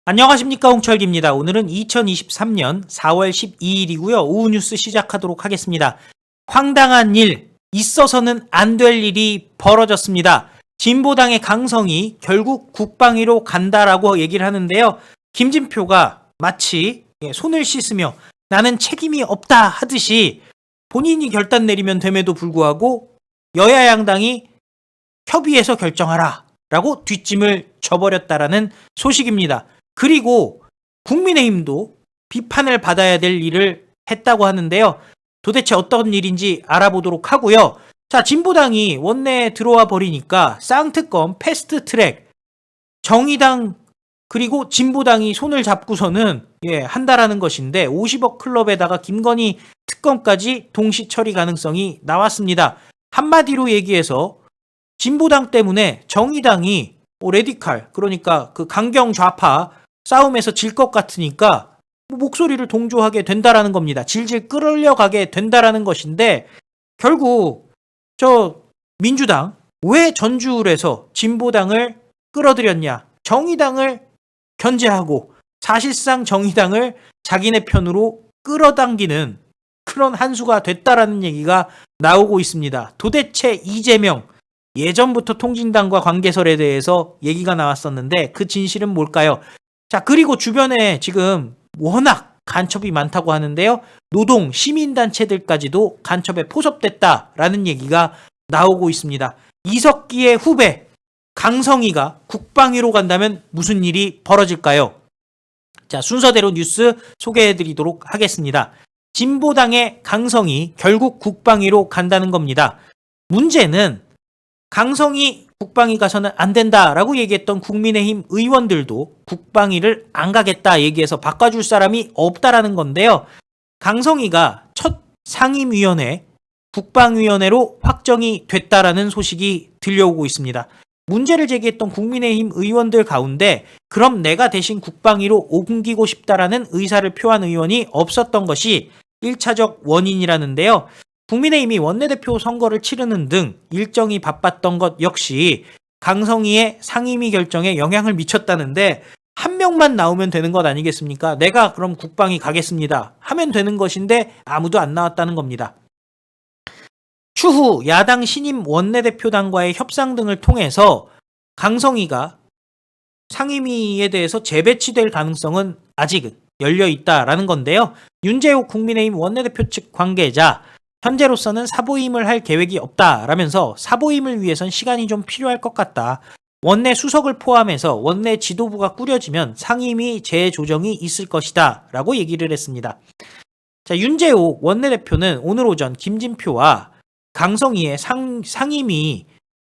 안녕하십니까, 홍철기입니다. 오늘은 2023년 4월 12일이고요. 오후 뉴스 시작하도록 하겠습니다. 황당한 일, 있어서는 안 될 일이 벌어졌습니다. 진보당의 강성이 결국 국방위로 간다라고 얘기를 하는데요. 김진표가 마치 손을 씻으며 나는 책임이 없다 하듯이 본인이 결단 내리면 됨에도 불구하고 여야 양당이 협의해서 결정하라 라고 뒷짐을 져버렸다라는 소식입니다. 그리고 국민의힘도 비판을 받아야 될 일을 했다고 하는데요. 도대체 어떤 일인지 알아보도록 하고요. 자, 진보당이 원내에 들어와 버리니까 쌍특검, 패스트트랙, 정의당 그리고 진보당이 손을 잡고서는 한다라는 것인데 50억 클럽에다가 김건희 특검까지 동시 처리 가능성이 나왔습니다. 한마디로 얘기해서 진보당 때문에 정의당이 레디칼, 그러니까 그 강경 좌파 싸움에서 질 것 같으니까 목소리를 동조하게 된다라는 겁니다. 질질 끌어가게 된다라는 것인데 결국 저 민주당 왜 전주울에서 진보당을 끌어들였냐? 정의당을 견제하고 사실상 정의당을 자기네 편으로 끌어당기는 그런 한 수가 됐다라는 얘기가 나오고 있습니다. 도대체 이재명 예전부터 통진당과 관계설에 대해서 얘기가 나왔었는데 그 진실은 뭘까요? 자, 그리고 주변에 지금 워낙 간첩이 많다고 하는데요. 노동, 시민단체들까지도 간첩에 포섭됐다라는 얘기가 나오고 있습니다. 이석기의 후배 강성희가 국방위로 간다면 무슨 일이 벌어질까요? 자, 순서대로 뉴스 소개해드리도록 하겠습니다. 진보당의 강성희 결국 국방위로 간다는 겁니다. 문제는 강성희 국방위 가서는 안 된다라고 얘기했던 국민의힘 의원들도 국방위를 안 가겠다 얘기해서 바꿔줄 사람이 없다라는 건데요. 강성희가 첫 상임위원회 국방위원회로 확정이 됐다라는 소식이 들려오고 있습니다. 문제를 제기했던 국민의힘 의원들 가운데 그럼 내가 대신 국방위로 옮기고 싶다라는 의사를 표한 의원이 없었던 것이 1차적 원인이라는데요. 국민의힘이 원내대표 선거를 치르는 등 일정이 바빴던 것 역시 강성희의 상임위 결정에 영향을 미쳤다는데 한 명만 나오면 되는 것 아니겠습니까? 내가 그럼 국방위 가겠습니다 하면 되는 것인데 아무도 안 나왔다는 겁니다. 추후 야당 신임 원내대표단과의 협상 등을 통해서 강성희가 상임위에 대해서 재배치될 가능성은 아직은 열려있다라는 건데요. 윤재욱 국민의힘 원내대표 측 관계자 현재로서는 사보임을 할 계획이 없다라면서 사보임을 위해선 시간이 좀 필요할 것 같다. 원내 수석을 포함해서 원내 지도부가 꾸려지면 상임위 재조정이 있을 것이다 라고 얘기를 했습니다. 자, 윤재욱 원내대표는 오늘 오전 김진표와 강성희의 상임위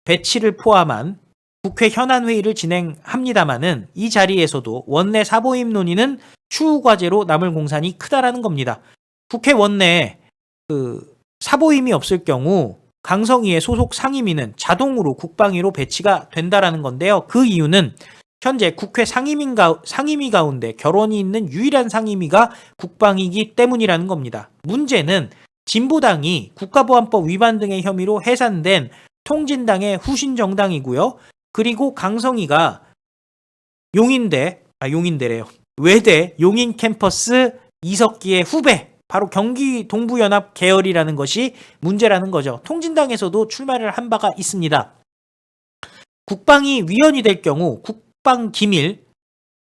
배치를 포함한 국회 현안회의를 진행합니다마는 이 자리에서도 원내 사보임 논의는 추후 과제로 남을 공산이 크다라는 겁니다. 국회 원내에 사보임이 없을 경우 강성희의 소속 상임위는 자동으로 국방위로 배치가 된다라는 건데요. 그 이유는 현재 국회 상임위 가운데 결원이 있는 유일한 상임위가 국방위이기 때문이라는 겁니다. 문제는 진보당이 국가보안법 위반 등의 혐의로 해산된 통진당의 후신 정당이고요. 그리고 강성희가 외대 용인 캠퍼스 이석기의 후배 바로 경기 동부연합 계열이라는 것이 문제라는 거죠. 통진당에서도 출마를 한 바가 있습니다. 국방위 위원이 될 경우 국방기밀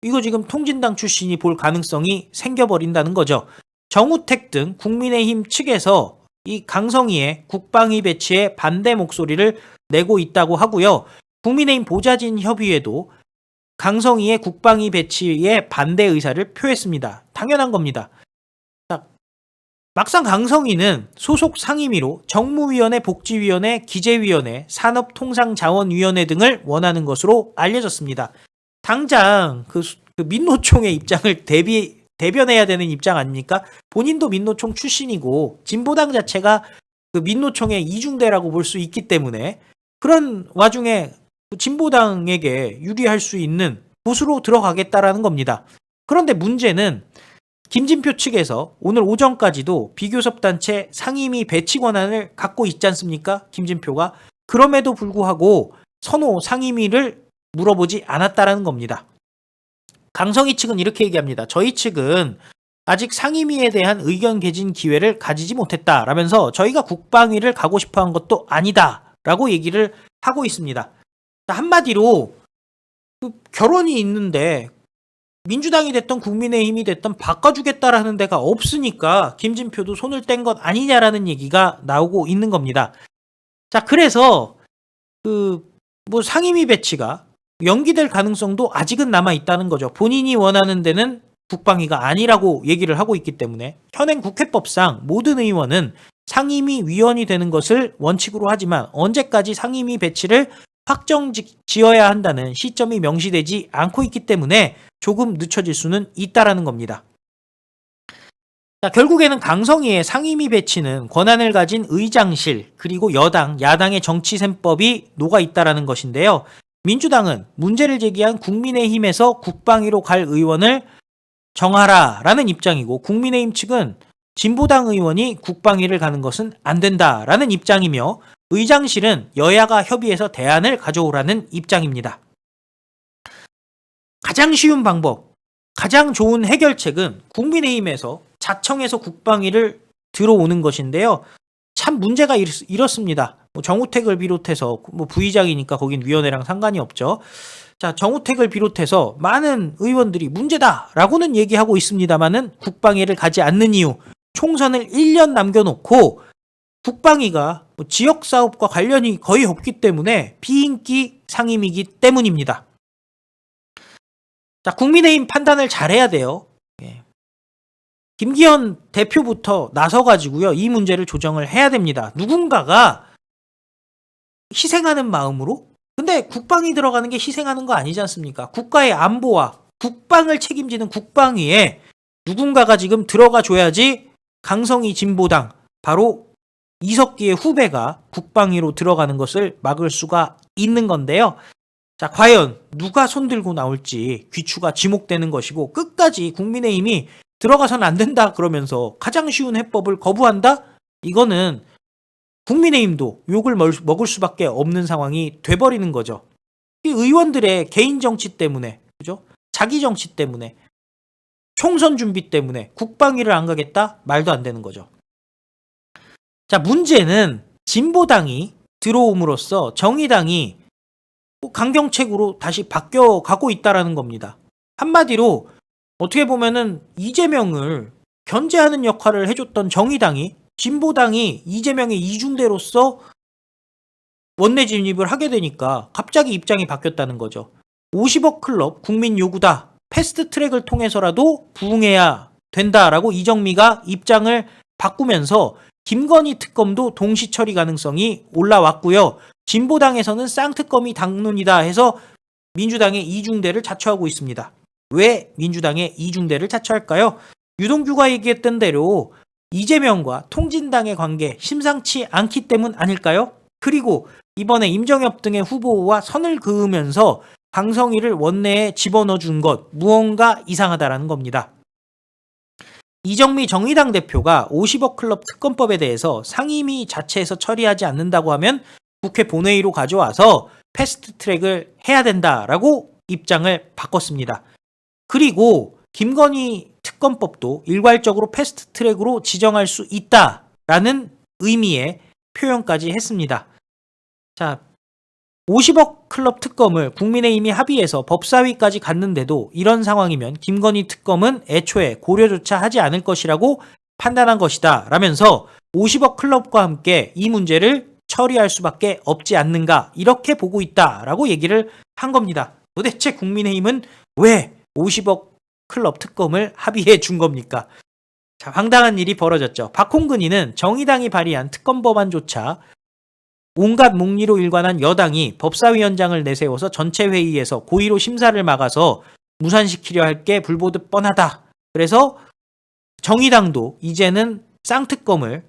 이거 지금 통진당 출신이 볼 가능성이 생겨버린다는 거죠. 정우택 등 국민의힘 측에서 이 강성희의 국방위 배치에 반대 목소리를 내고 있다고 하고요. 국민의힘 보좌진 협의회도 강성희의 국방위 배치에 반대 의사를 표했습니다. 당연한 겁니다. 막상 강성희는 소속 상임위로 정무위원회, 복지위원회, 기재위원회, 산업통상자원위원회 등을 원하는 것으로 알려졌습니다. 당장 그 민노총의 입장을 대변해야 되는 입장 아닙니까? 본인도 민노총 출신이고 진보당 자체가 그 민노총의 이중대라고 볼 수 있기 때문에 그런 와중에 진보당에게 유리할 수 있는 곳으로 들어가겠다라는 겁니다. 그런데 문제는 김진표 측에서 오늘 오전까지도 비교섭단체 상임위 배치 권한을 갖고 있지 않습니까? 김진표가. 그럼에도 불구하고 선호 상임위를 물어보지 않았다라는 겁니다. 강성희 측은 이렇게 얘기합니다. 저희 측은 아직 상임위에 대한 의견 개진 기회를 가지지 못했다라면서 저희가 국방위를 가고 싶어한 것도 아니다라고 얘기를 하고 있습니다. 한마디로 결혼이 있는데 민주당이 됐던 국민의힘이 됐던 바꿔주겠다라는 데가 없으니까 김진표도 손을 뗀 것 아니냐라는 얘기가 나오고 있는 겁니다. 자, 그래서 상임위 배치가 연기될 가능성도 아직은 남아 있다는 거죠. 본인이 원하는 데는 국방위가 아니라고 얘기를 하고 있기 때문에 현행 국회법상 모든 의원은 상임위 위원이 되는 것을 원칙으로 하지만 언제까지 상임위 배치를 확정 지어야 한다는 시점이 명시되지 않고 있기 때문에 조금 늦춰질 수는 있다라는 겁니다. 자, 결국에는 강성희의 상임위 배치는 권한을 가진 의장실 그리고 여당, 야당의 정치셈법이 녹아 있다라는 것인데요. 민주당은 문제를 제기한 국민의힘에서 국방위로 갈 의원을 정하라라는 입장이고 국민의힘 측은 진보당 의원이 국방위를 가는 것은 안 된다라는 입장이며 의장실은 여야가 협의해서 대안을 가져오라는 입장입니다. 가장 쉬운 방법, 가장 좋은 해결책은 국민의힘에서 자청해서 국방위를 들어오는 것인데요. 참 문제가 이렇습니다. 정우택을 비롯해서 부의장이니까 거긴 위원회랑 상관이 없죠. 자, 정우택을 비롯해서 많은 의원들이 문제다라고는 얘기하고 있습니다만은 국방위를 가지 않는 이유, 총선을 1년 남겨놓고 국방위가 지역사업과 관련이 거의 없기 때문에 비인기 상임이기 때문입니다. 자, 국민의힘 판단을 잘해야 돼요. 김기현 대표부터 나서가지고요, 이 문제를 조정을 해야 됩니다. 누군가가 희생하는 마음으로? 근데 국방이 들어가는 게 희생하는 거 아니지 않습니까? 국가의 안보와 국방을 책임지는 국방위에 누군가가 지금 들어가 줘야지 강성희 진보당, 바로 이석기의 후배가 국방위로 들어가는 것을 막을 수가 있는 건데요. 자, 과연 누가 손들고 나올지 귀추가 지목되는 것이고 끝까지 국민의힘이 들어가선 안 된다 그러면서 가장 쉬운 해법을 거부한다? 이거는 국민의힘도 욕을 먹을 수밖에 없는 상황이 돼버리는 거죠. 이 의원들의 개인 정치 때문에, 그죠? 자기 정치 때문에, 총선 준비 때문에 국방위를 안 가겠다? 말도 안 되는 거죠. 자, 문제는 진보당이 들어옴으로써 정의당이 강경책으로 다시 바뀌어가고 있다라는 겁니다. 한마디로 어떻게 보면은 이재명을 견제하는 역할을 해줬던 정의당이, 진보당이 이재명의 이중대로서 원내 진입을 하게 되니까 갑자기 입장이 바뀌었다는 거죠. 50억 클럽 국민 요구다. 패스트 트랙을 통해서라도 부응해야 된다라고 이정미가 입장을 바꾸면서 김건희 특검도 동시 처리 가능성이 올라왔고요. 진보당에서는 쌍특검이 당론이다 해서 민주당의 이중대를 자처하고 있습니다. 왜 민주당의 이중대를 자처할까요? 유동규가 얘기했던 대로 이재명과 통진당의 관계 심상치 않기 때문 아닐까요? 그리고 이번에 임정엽 등의 후보와 선을 그으면서 강성희를 원내에 집어넣어 준 것, 무언가 이상하다라는 겁니다. 이정미 정의당 대표가 50억 클럽 특검법에 대해서 상임위 자체에서 처리하지 않는다고 하면 국회 본회의로 가져와서 패스트 트랙을 해야 된다라고 입장을 바꿨습니다. 그리고 김건희 특검법도 일괄적으로 패스트 트랙으로 지정할 수 있다라는 의미의 표현까지 했습니다. 자, 50억 클럽 특검을 국민의힘이 합의해서 법사위까지 갔는데도 이런 상황이면 김건희 특검은 애초에 고려조차 하지 않을 것이라고 판단한 것이다 라면서 50억 클럽과 함께 이 문제를 처리할 수밖에 없지 않는가, 이렇게 보고 있다라고 얘기를 한 겁니다. 도대체 국민의힘은 왜 50억 클럽 특검을 합의해 준 겁니까? 자, 황당한 일이 벌어졌죠. 박홍근이는 정의당이 발의한 특검 법안조차 온갖 목리로 일관한 여당이 법사위원장을 내세워서 전체 회의에서 고의로 심사를 막아서 무산시키려 할 게 불보듯 뻔하다. 그래서 정의당도 이제는 쌍특검을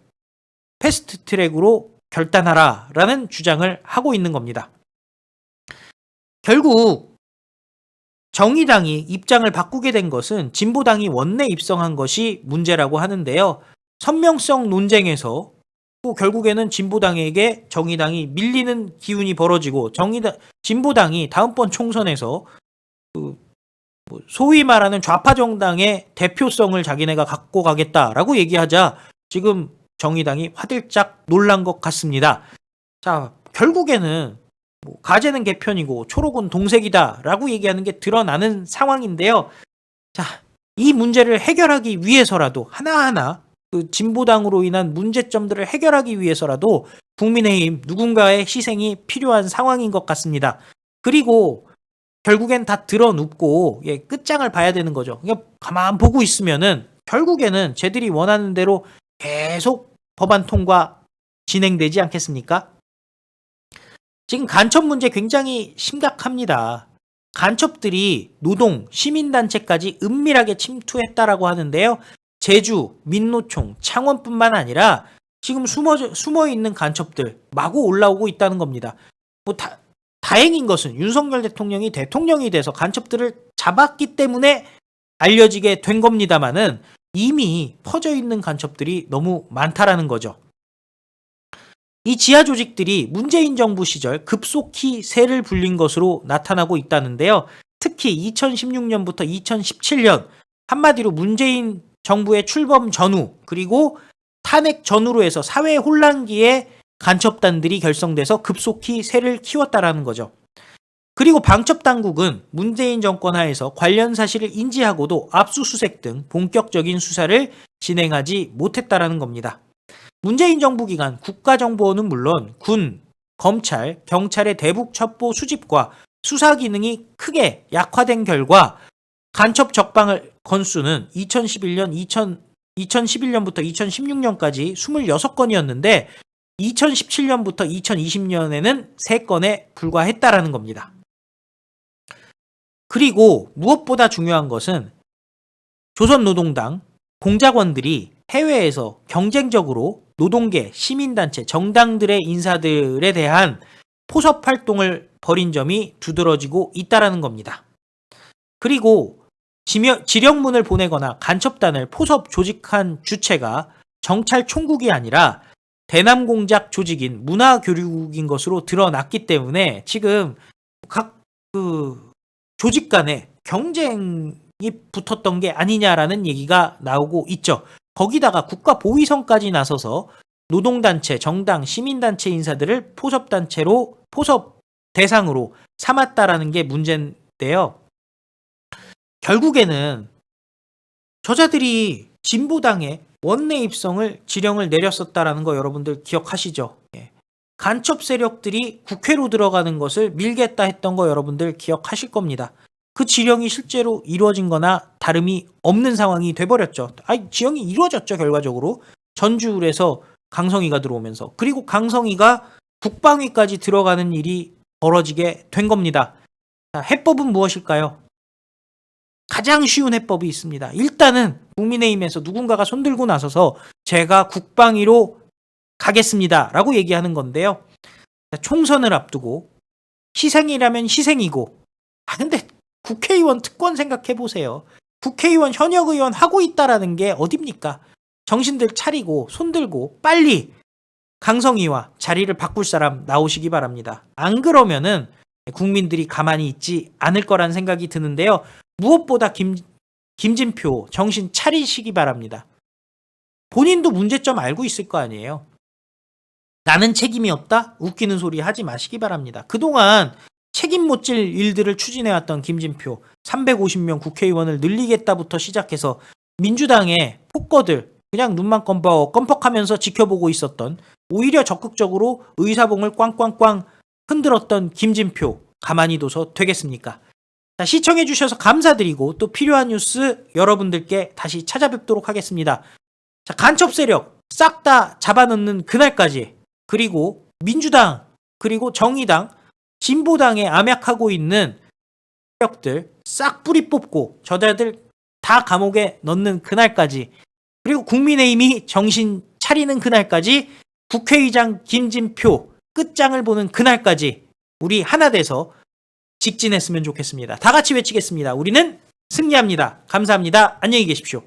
패스트 트랙으로 결단하라라는 주장을 하고 있는 겁니다. 결국 정의당이 입장을 바꾸게 된 것은 진보당이 원내 입성한 것이 문제라고 하는데요. 선명성 논쟁에서 또 결국에는 진보당에게 정의당이 밀리는 기운이 벌어지고 진보당이 다음번 총선에서 소위 말하는 좌파 정당의 대표성을 자기네가 갖고 가겠다라고 얘기하자 지금 정의당이 화들짝 놀란 것 같습니다. 자, 결국에는 가재는 개편이고 초록은 동색이다라고 얘기하는 게 드러나는 상황인데요. 자, 이 문제를 해결하기 위해서라도 하나하나 그 진보당으로 인한 문제점들을 해결하기 위해서라도 국민의힘 누군가의 희생이 필요한 상황인 것 같습니다. 그리고 결국엔 다 드러눕고 끝장을 봐야 되는 거죠. 그러니까 가만 보고 있으면은 결국에는 쟤들이 원하는 대로 계속 법안 통과 진행되지 않겠습니까? 지금 간첩 문제 굉장히 심각합니다. 간첩들이 노동, 시민단체까지 은밀하게 침투했다라고 하는데요. 제주, 민노총, 창원뿐만 아니라 지금 숨어 있는 간첩들 마구 올라오고 있다는 겁니다. 다행인 것은 윤석열 대통령이 돼서 간첩들을 잡았기 때문에 알려지게 된 겁니다만은 이미 퍼져 있는 간첩들이 너무 많다라는 거죠. 이 지하 조직들이 문재인 정부 시절 급속히 세를 불린 것으로 나타나고 있다는데요. 특히 2016년부터 2017년 한마디로 문재인 정부의 출범 전후 그리고 탄핵 전후로 해서 사회 혼란기에 간첩단들이 결성돼서 급속히 세를 키웠다라는 거죠. 그리고 방첩당국은 문재인 정권 하에서 관련 사실을 인지하고도 압수수색 등 본격적인 수사를 진행하지 못했다라는 겁니다. 문재인 정부 기간 국가정보원은 물론 군, 검찰, 경찰의 대북 첩보 수집과 수사 기능이 크게 약화된 결과 간첩 적발 건수는 2011년부터 2016년까지 26건이었는데 2017년부터 2020년에는 3건에 불과했다라는 겁니다. 그리고 무엇보다 중요한 것은 조선노동당 공작원들이 해외에서 경쟁적으로 노동계, 시민단체, 정당들의 인사들에 대한 포섭 활동을 벌인 점이 두드러지고 있다라는 겁니다. 그리고 지령문을 보내거나 간첩단을 포섭 조직한 주체가 정찰 총국이 아니라 대남공작 조직인 문화교류국인 것으로 드러났기 때문에 지금 각 조직 간에 경쟁이 붙었던 게 아니냐라는 얘기가 나오고 있죠. 거기다가 국가보위성까지 나서서 노동단체, 정당, 시민단체 인사들을 포섭 대상으로 삼았다라는 게 문제인데요. 결국에는 저자들이 진보당의 원내 입성을 지령을 내렸었다라는 거 여러분들 기억하시죠? 간첩 세력들이 국회로 들어가는 것을 밀겠다 했던 거 여러분들 기억하실 겁니다. 그 지령이 실제로 이루어진 거나 다름이 없는 상황이 돼버렸죠. 지령이 이루어졌죠, 결과적으로. 전주에서 강성희가 들어오면서. 그리고 강성희가 국방위까지 들어가는 일이 벌어지게 된 겁니다. 자, 해법은 무엇일까요? 가장 쉬운 해법이 있습니다. 일단은 국민의힘에서 누군가가 손들고 나서서 제가 국방위로 가겠습니다 라고 얘기하는 건데요. 총선을 앞두고 희생이라면 희생이고 근데 국회의원 특권 생각해보세요. 국회의원 현역 의원 하고 있다라는 게 어딥니까? 정신들 차리고 손들고 빨리 강성희와 자리를 바꿀 사람 나오시기 바랍니다. 안 그러면은 국민들이 가만히 있지 않을 거란 생각이 드는데요. 무엇보다 김진표 정신 차리시기 바랍니다. 본인도 문제점 알고 있을 거 아니에요. 나는 책임이 없다? 웃기는 소리 하지 마시기 바랍니다. 그동안 책임 못 질 일들을 추진해왔던 김진표 350명 국회의원을 늘리겠다부터 시작해서 민주당의 폭거들 그냥 눈만 껌뻑하면서 지켜보고 있었던 오히려 적극적으로 의사봉을 꽝꽝꽝 흔들었던 김진표 가만히 둬서 되겠습니까? 자, 시청해주셔서 감사드리고 또 필요한 뉴스 여러분들께 다시 찾아뵙도록 하겠습니다. 자, 간첩 세력 싹 다 잡아넣는 그날까지 그리고 민주당 그리고 정의당 진보당에 암약하고 있는 세력들 싹 뿌리 뽑고 저자들 다 감옥에 넣는 그날까지 그리고 국민의힘이 정신 차리는 그날까지 국회의장 김진표 끝장을 보는 그날까지 우리 하나 돼서 직진했으면 좋겠습니다. 다 같이 외치겠습니다. 우리는 승리합니다. 감사합니다. 안녕히 계십시오.